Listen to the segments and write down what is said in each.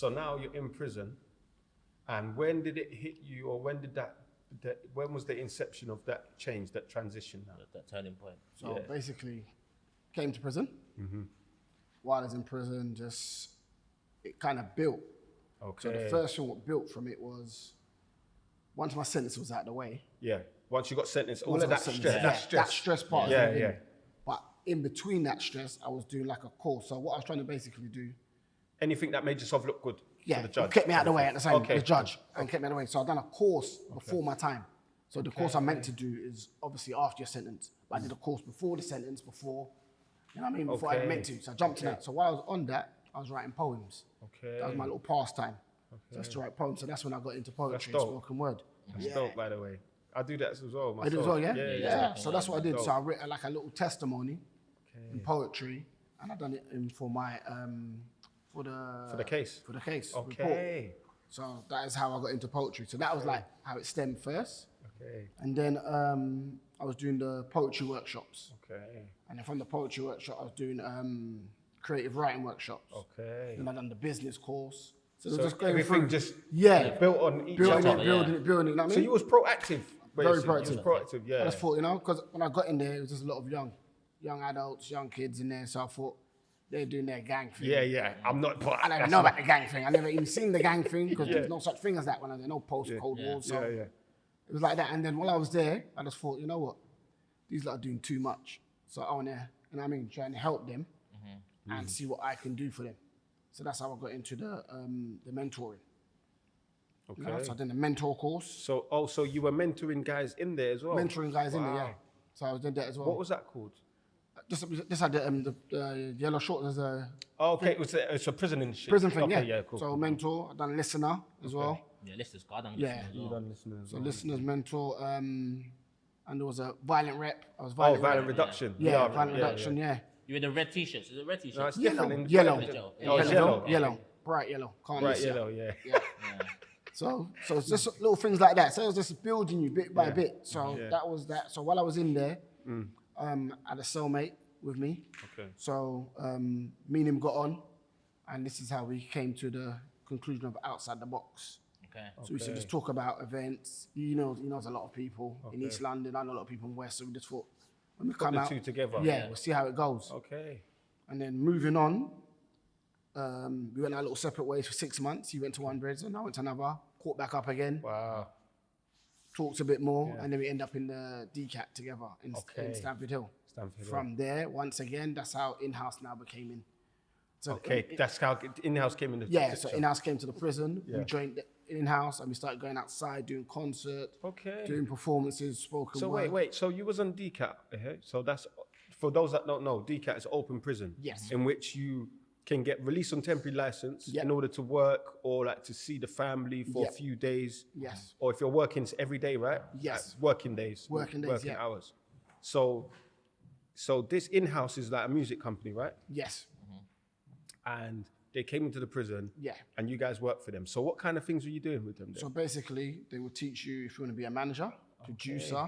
So now you're in prison, and when did it hit you, or when did when was the inception of that change, that transition now? That turning point. So basically, came to prison. While I was in prison, it kind of built. Okay. So the first thing what built from it was, once my sentence was out of the way. Yeah. Once you got sentenced, all once of I that got stress. sentenced, that stress part. Yeah, was in. yeah. But in between that stress, I was doing like a course. So what I was trying to basically do. Anything that made yourself look good Yeah, for the judge. kept me out of the way at the same Okay. the judge, and kept me out of the way. So I've done a course before my time. So the course I meant to do is obviously after your sentence. But I did a course before the sentence, before I meant to. So I jumped to that. So while I was on that, I was writing poems. Okay. That was my little pastime. So I used to write poems. So that's when I got into poetry and dope. spoken word. That's dope, by the way. I do that as well myself. I do as well, yeah? Yeah. So that's what I did. Dope. So I wrote like a little testimony in poetry, and I done it for my for the case. For the case. Okay. Report. So that is how I got into poetry. So that was like how it stemmed first. Okay. And then I was doing the poetry workshops. Okay. And then from the poetry workshop, I was doing creative writing workshops. Okay. Then I done the business course. So, So just going everything through, just built on each building other. it, building it, you know what I mean? So you was proactive. Very basically. proactive. You was proactive, yeah. I just thought, because when I got in there, it was just a lot of young adults, young kids in there. So I thought they're doing their gang thing. Yeah. I'm not. I don't even know about the gang thing. I never even seen the gang thing because there's no such thing as that when I was there. No post-Cold War. So it was like that. And then while I was there, I just thought, you know what? These lot are doing too much. So I want to, trying to help them and see what I can do for them. So that's how I got into the mentoring. Okay. So I did the mentor course. So you were mentoring guys in there as well? Mentoring guys in there, yeah. So I was doing that as well. What was that called? Just had the yellow short. There's a Okay, it's a prison shit. prison thing, okay, yeah. Cool. So mentor, I've done listener as well. Yeah, listeners. I done Yeah. listeners as You well. done listeners. So listeners, mentor, and there was a violent rep. I was Violent rep. reduction. Yeah, violent reduction, yeah. You in the red t-shirts? Is it red t-shirts? No, it's Yellow, different. yellow. Oh, it's yellow. Yellow, bright yellow. Can't Right, miss it. yellow, yeah. Yeah. So it's just little things like that. So it was just building you bit by bit. So that was that. So while I was in there, I had a cellmate with me. Okay. So me and him got on, and this is how we came to the conclusion of outside the box. Okay. So we said, just talk about events. He knows a lot of people in East London. I know a lot of people in West. So we just thought, when we come the out, two together. yeah, we'll see how it goes. Okay. And then moving on, we went our little separate ways for 6 months. He went to one bridge, and I went to another. Caught back up again. Wow. Talked a bit more, and then we end up in the DCAT together in Stamford Hill. From there, once again, that's how in-house now became in. So That's how in-house came in the picture. So in-house came to the prison. We joined in-house, and we started going outside, doing concerts, doing performances, spoken word. So wait. So you was on DCAT. So that's, for those that don't know, DCAT is open prison. Yes. In which you can get released on temporary license in order to work or like to see the family for a few days. Yes. Or if you're working every day, right? Yes. Working days. Working hours. So this in-house is like a music company, right? Yes. And they came into the prison. Yeah. And you guys worked for them. So what kind of things were you doing with them then? So basically, they will teach you if you want to be a manager, producer,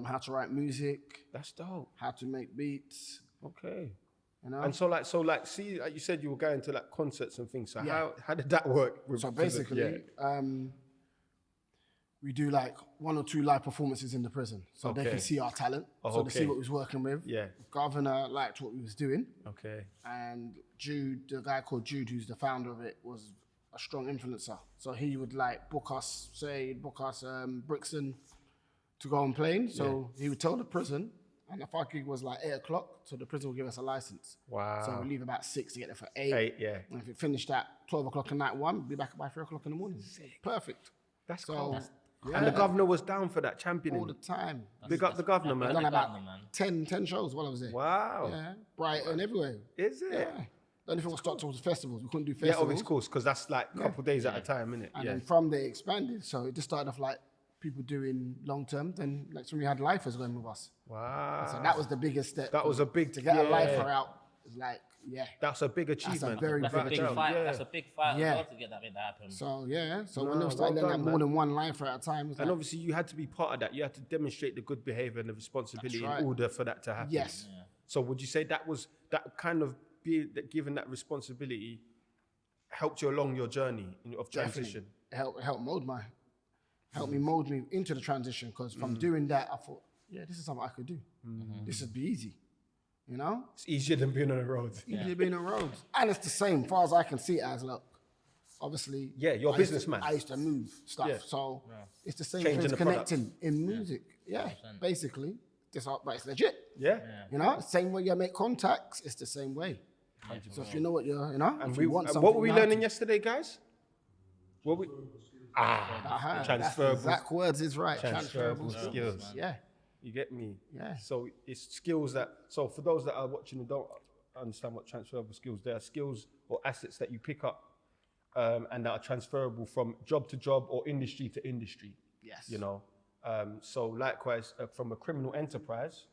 how to write music. That's dope. How to make beats. Okay. You know? And so see, like you said you were going to like concerts and things. So how did that work? So basically, we do like 1 or 2 live performances in the prison. So they can see our talent. So they see what we was working with. Yeah. The governor liked what we was doing. Okay. And Jude, the guy called Jude, who's the founder of it, was a strong influencer. So he would like book us Brixton to go on plane. So he would tell the prison, and if our gig was like 8 o'clock, so the prison would give us a license. Wow. So we leave about 6 to get there for 8. 8, yeah. And if it finished at 12 o'clock at night 1, we'd be back by 3 o'clock in the morning. Perfect. That's cool. And the governor was down for that, championing. All the time. Big up the governor, man. I've done about 10 shows while I was there. Wow. Yeah. Brighton, everywhere. Is it? Yeah. The only thing was stopped was festivals. We couldn't do festivals. Yeah, of course, because that's like a couple of days at a time, innit? And then from there it expanded. So it just started off like people doing long term. Then next when we had lifers going with us. Wow. So that was the biggest step. That was a big... To get a lifer out is like, That's a big achievement. That's a big fight. That's a big fight as well to get that thing to happen. So so when they started letting more than one lifer at a time, and obviously you had to be part of that. You had to demonstrate the good behavior and the responsibility in order for that to happen. Yes. So would you say that was that kind of given that responsibility helped you along your journey of transition? Definitely. It helped me mold me into the transition, because from doing that, I thought, yeah, this is something I could do. This would be easy, you know? It's easier than being on the road. Easier being on the road. And it's the same, as far as I can see it as, look, obviously. Yeah, you're a businessman. I used to move stuff, so it's the same Changing thing the connecting in music. Yeah, 100%. basically. But it's legit. Yeah. You know, same way you make contacts, it's the same way. So if you know what you're, you know, And if you want something, what were we you have learning to. yesterday, guys? What we transferable. Exact words is right. Transferable skills. Yeah. You get me? Yeah. So it's skills that. So for those that are watching and don't understand what transferable skills, they are skills or assets that you pick up, and that are transferable from job to job or industry to industry. Yes. You know. So likewise, from a criminal enterprise,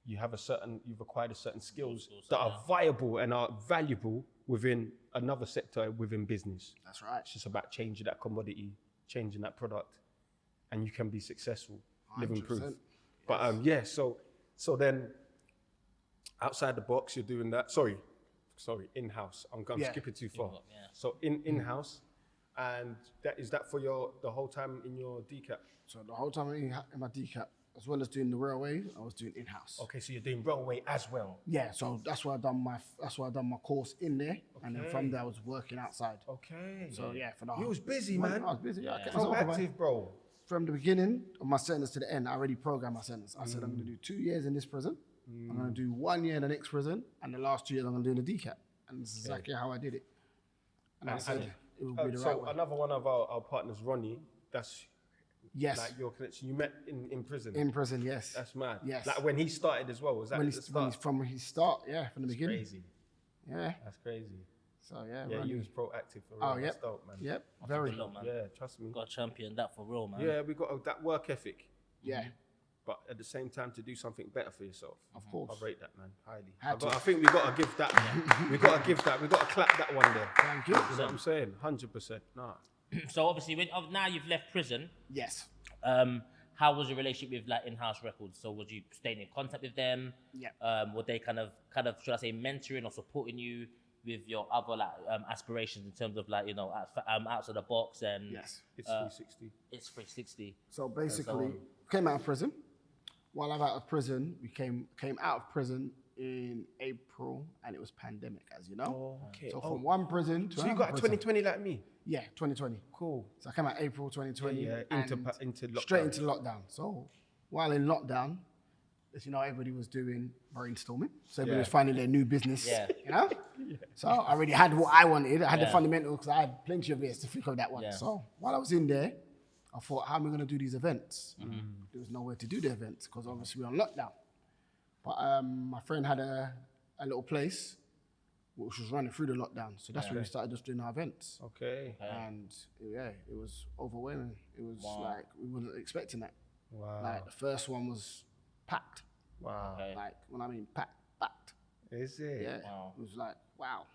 you've acquired a certain skills that are viable and are valuable within another sector within business. That's right. It's just about changing that commodity, changing that product, and you can be successful, living proof. 100%. But so then outside the box, you're doing that. Sorry, in-house. I'm skipping too far. Yeah. So in-house, and is that for the whole time in your decap? So the whole time in my decap, as well as doing the railway, I was doing in-house. Okay, so you're doing railway as well. Yeah, so that's why I done my course in there, and then from there I was working outside. Okay. So yeah, for the You was busy, man. I was busy. Yeah, I kept So myself occupied. active, bro. From the beginning of my sentence to the end, I already programmed my sentence. I said I'm going to do 2 years in this prison. I'm going to do 1 year in the next prison, and the last 2 years I'm going to do in the decap. And this is exactly how I did it. And I said it would be the right way. Another one of our partners, Ronnie, that's Yes. like your connection. You met in prison. In prison, yes. That's mad. Yes. Like when he started as well. Was that When at the he's, when start? he's from his start, yeah, from the beginning. Crazy. Yeah. That's crazy. So yeah. Yeah, Ronnie. you was proactive for real. Oh, That's yep. dope, man. Yep. Very. Good luck, man. Yeah, trust me. Got to champion that for real, man. Yeah, we got that work ethic, Yeah. but at the same time to do something better for yourself. Of course. I rate that, man, highly. Had to. I think we got to give that. We got to give that. We got to clap that one there. Thank you. You know what I'm saying? 100%. Nah. So obviously, now you've left prison. Yes. How was your relationship with like in-house records? So was you staying in contact with them? Yeah. Were they kind of should I say mentoring or supporting you with your other like aspirations in terms of like outside the box and Yes. It's 360. It's 360. So basically, came out of prison. While I'm out of prison, we came out of prison in April, and it was pandemic, as you know. Oh, okay. So from one prison to So you another got a prison. 2020 like me? Yeah, 2020. Cool. So I came out April 2020. Yeah, and into lockdown. straight into lockdown. So while in lockdown, as you know, everybody was doing brainstorming. So everybody was finding their new business. Yeah. You know? So I already had what I wanted. I had the Yeah. fundamentals because I had plenty of years to think of that one. Yeah. So while I was in there, I thought, how am I going to do these events? There was nowhere to do the events because obviously we're on lockdown. But my friend had a little place which was running through the lockdown. So that's when we started just doing our events. Okay. And yeah, it was overwhelming. It was like, we weren't expecting that. Wow. Like the first one was packed. Wow. Okay. Like when I mean packed. Is it? Yeah. Wow. It was like, wow.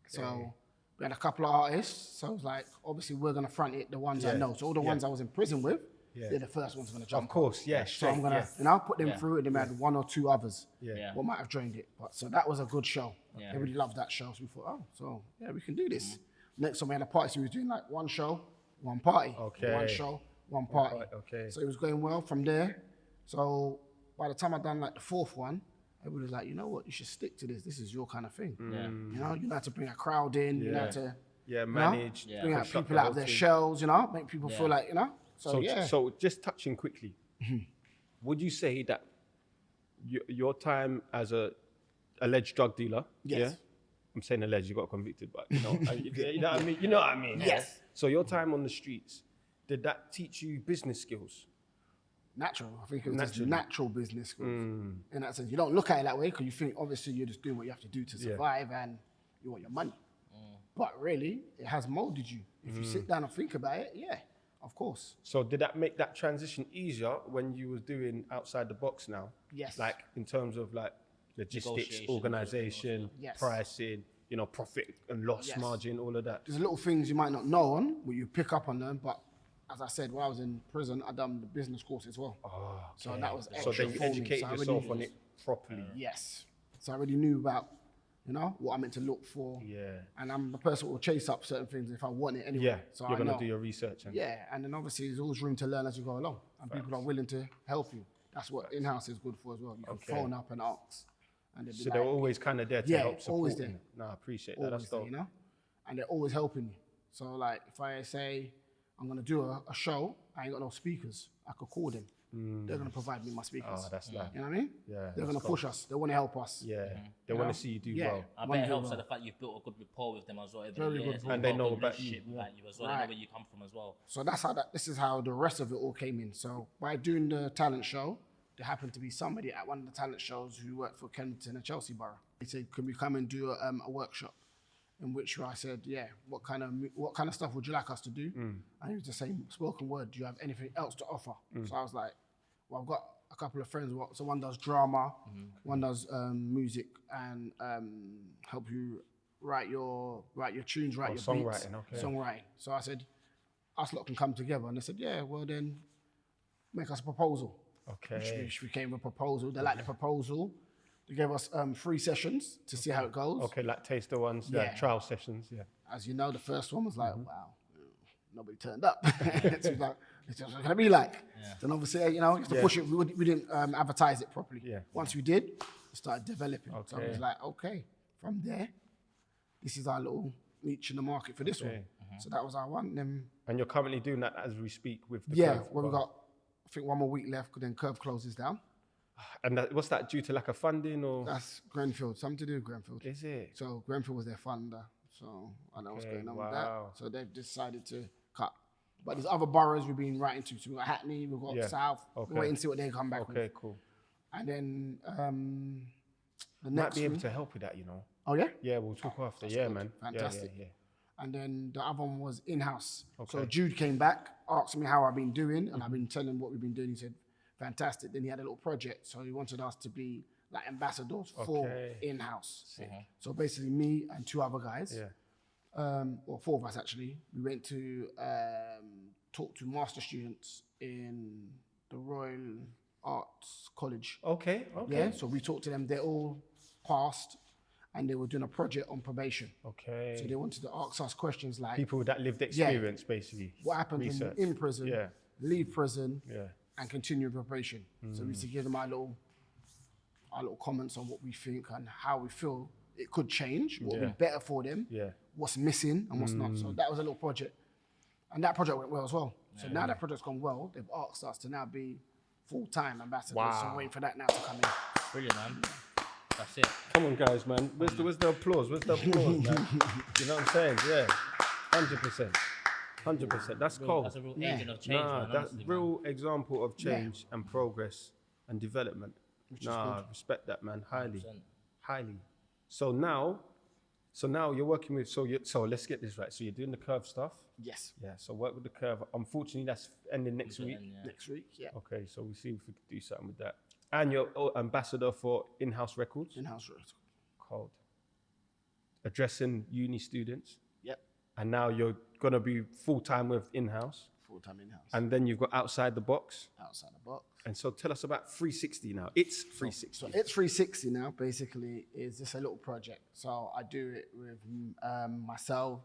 So we had a couple of artists. So it was like, obviously we're going to front it, the ones I know. So all the ones I was in prison with, they're the first ones going to jump. Of course, yeah. So I'm going to, put them through, and then we had one or two others. What might have joined it. But so that was a good show. Yeah. Everybody loved that show. So we thought, oh, so yeah, we can do this. Next time we had a party, so we was doing like one show, one party. Okay. One show, one party. Okay. So it was going well from there. So by the time I done like the fourth one, everybody was like, you know what, you should stick to this. This is your kind of thing. Yeah. You know, you know how to bring a crowd in, you know how to manage. bring out construct people the out whole of their thing. shells, you know, make people feel like, you know. So yeah. So just touching quickly, would you say that your time as a alleged drug dealer? Yes. Yeah? I'm saying alleged, you got convicted, but you know, you know what I mean. You know what I mean. Yes. So your time on the streets, did that teach you business skills? Natural. I think it was just Naturally. natural business skills. In that sense, you don't look at it that way because you think obviously you're just doing what you have to do to survive and you want your money. But really, it has molded you. If you sit down and think about it, yeah, of course. So did that make that transition easier when you was doing outside the box now? Yes. Like in terms of like logistics, Negotiation, organization, Yes. pricing, you know, profit and loss Yes. margin, all of that. There's little things you might not know on, but you pick up on them. But as I said, when I was in prison, I done the business course as well. So that was So extra then you for me. educate So I yourself already- on it properly. Yes. So I already knew about you know, what I'm meant to look for. Yeah. And I'm the person who will chase up certain things if I want it anyway. Yeah. So You're I gonna know. do your research. And Yeah, and then obviously there's always room to learn as you go along, and people are willing to help you. That's what in-house is good for as well. You can phone up and ask, and so they're always kind of there to help support. Always there. You. No, I appreciate that. Always That's there, dope. you know, and they're always helping you. So like, if I say I'm gonna do a show, I ain't got no speakers, I could call them. They're gonna provide me my speakers. Oh, that's that. You know what I mean? Yeah. They're gonna push us. They want to help us. Yeah. They want to see you do well. I bet it helps the fact you've built a good rapport with them as well. Very good. And they know about you. About you as well. They know where you come from as well. So that's how this is how the rest of it all came in. So by doing the talent show, there happened to be somebody at one of the talent shows who worked for Kensington and Chelsea Borough. He said, "Can we come and do a workshop?" In which I said, "Yeah, what kind of stuff would you like us to do?" And he was just saying, "Spoken word. Do you have anything else to offer?" So I was like, "Well, I've got a couple of friends. So one does drama, one does music, and help you write your tunes, write your songwriting, beats, okay. songwriting." So I said, "Us lot can come together," and they said, "Yeah, well then, make us a proposal." Okay. Which became a proposal. They liked the proposal. They gave us 3 sessions to see how it goes. Okay, like taster ones, trial sessions, yeah. As you know, the first one was like, wow, nobody turned up. So like, it's just gonna be like. Then obviously, you know, you have to push it. We didn't advertise it properly. Yeah. Once we did, we started developing. So I Okay. was like, okay, from there, this is our little niche in the market for this one. So that was our one. Then And you're currently doing that as we speak with the yeah, Curve. well, we got I think 1 more week left. Then Curve closes down. And what's that, due to lack of funding or? That's Grenfell. Something to do with Grenfell. Is it? So Grenfell was their funder. So I know what's Okay, going on with wow. that. So they've decided to cut. But there's other boroughs we've been writing to. So we've got Hackney, we've got South. Okay. We're waiting to see what they come back with. Okay, cool. And then the Might next be able one. to help with that, you know. Oh yeah? Yeah, we'll talk after. Yeah, good. man. Fantastic. Yeah. And then the other one was in-house. So Okay. Jude came back, asked me how I've been doing, and I've been telling him what we've been doing. He said, fantastic. Then he had a little project. So he wanted us to be like ambassadors for Okay. in-house. So basically me and 2 other guys, Yeah. or 4 of us actually, we went to talk to master students in the Royal Arts College. Okay. Yeah, so we talked to them. They all passed, and they were doing a project on probation. Okay. So they wanted to ask us questions like, People with that lived experience, basically. what happens when Research. you're in prison, Yeah. leave prison, Yeah. and continue probation? So we used to give them our little comments on what we think and how we feel it could change, what would be better for them, Yeah. what's missing and what's not. So that was a little project. And that project went well as well. So now that project's gone well, they've asked us to now be full-time ambassadors. So Wow. I'm waiting for that now to come in. Brilliant, man. That's it. Come on, guys, man. Where's the applause? Where's the applause, man? You know what I'm saying? Yeah. 100%. 100%. That's cold. That's a real Yeah. agent of change, Nah, man. that's honestly, real example of change and progress and development. Respect that, man. Highly. 100%. Highly. So now you're working with, so let's get this right. So you're doing the Curve stuff. Yes. Yeah, so work with the Curve. Unfortunately, that's ending next week. Yeah. Next week, yeah. Okay, so we'll see if we can do something with that. And you're ambassador for in-house records. In-house road. Called addressing uni students. Yep. And now you're gonna be full-time with in-house. Full-time in-house. And then you've got outside the box. Outside the box. And so tell us about 360 now. It's 360. So it's 360 now, basically, is just a little project. So I do it with myself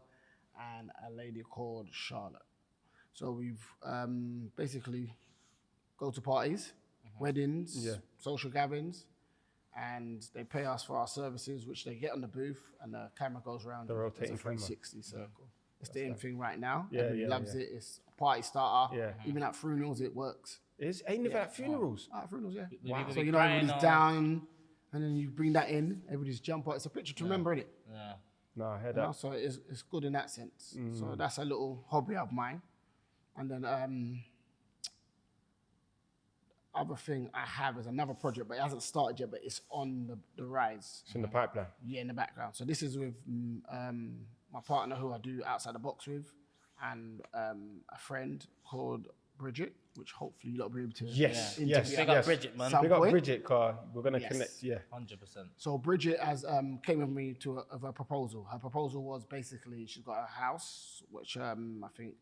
and a lady called Charlotte. So we've basically go to parties, weddings, social gatherings, and they pay us for our services, which they get on the booth, and the camera goes around. The rotating it's a camera. 360 circle. It's the in thing right now. Yeah, Everybody yeah, loves yeah. it. It's a party starter. Yeah. Even at funerals, it works. Ain't never at funerals. At funerals, yeah. Wow. So you know everybody's down, and then you bring that in. Everybody's jump out. It's a picture to remember, innit? Yeah. No, I heard You know, that. so it's good in that sense. So that's a little hobby of mine. And then other thing I have is another project, but it hasn't started yet, but it's on the rise. It's in the pipeline. Yeah, in the background. So this is with my partner who I do outside the box with, and a friend called Bridget, which hopefully you'll be able to Yes, interview yes, at Big yes. up Bridget, man. some Big up point. Bridget, car. We're gonna Yes. connect. Yeah. 100%. So Bridget has came with me to of a proposal. Her proposal was basically she's got a house which I think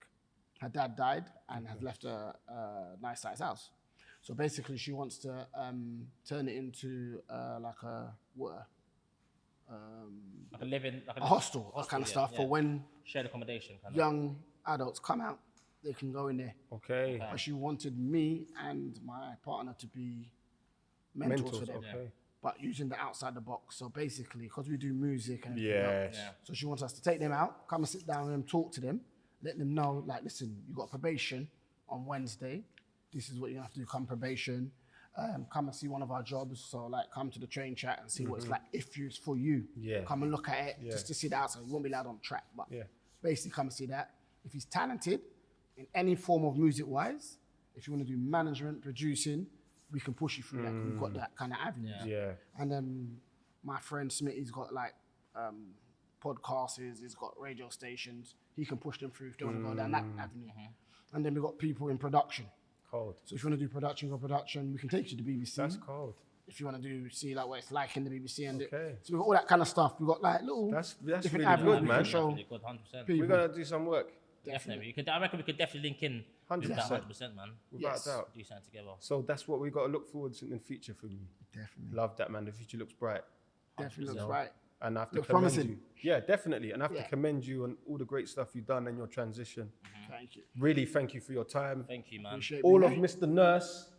her dad died and has left a nice size house. So basically she wants to turn it into like a Like a living, like a hostel, that kind of stuff for when shared accommodation. Kind young adults come out, they can go in there. Okay. But she wanted me and my partner to be mentors for them. Okay. But using the outside the box. So basically, because we do music and everything Yes. else, so she wants us to take them out, come and sit down with them, talk to them, let them know, like, listen, you got probation on Wednesday. This is what you have to do, come probation. Come and see one of our jobs. So, like, come to the train chat and see what it's like if it's for you. Yeah. Come and look at it just to see the outside. You won't be allowed on track, but basically come and see that. If he's talented in any form of music-wise, if you want to do management, producing, we can push you through that. We've got that kind of avenue. Yeah. And then my friend Smitty's got like podcasts, he's got radio stations. He can push them through if they want to go down that avenue. And then we've got people in production. Cold. So if you want to do production, we can take you to the BBC. That's cold. If you want to see like what it's like in the BBC and Okay. so we've got all that kind of stuff. We've got like little That's different really avenues good, we man. can show Really good, 100%. people. We're gonna do some work. Definitely. I reckon we could definitely link in with that 100%. 100%, man. Without a doubt. Do something together. So that's what we got to look forward to in the future for me. Definitely. Love that, man. The future looks bright. Definitely looks right. And I have to Looks commend promising. you. Yeah, definitely. And I have to Yeah. commend you on all the great stuff you've done and your transition. Thank you. Really, thank you for your time. Thank you, man. Appreciate All being of here. Mr. Nurse,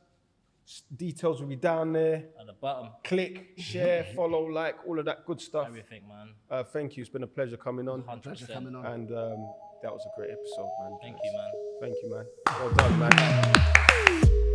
details will be down there. At the bottom, Click, share, follow, like, all of that good stuff. everything, man. Thank you. It's been a pleasure coming on. 100%. Pleasure coming on. And that was a great episode, man. Thank you, man. Thank you, man. Well done, man.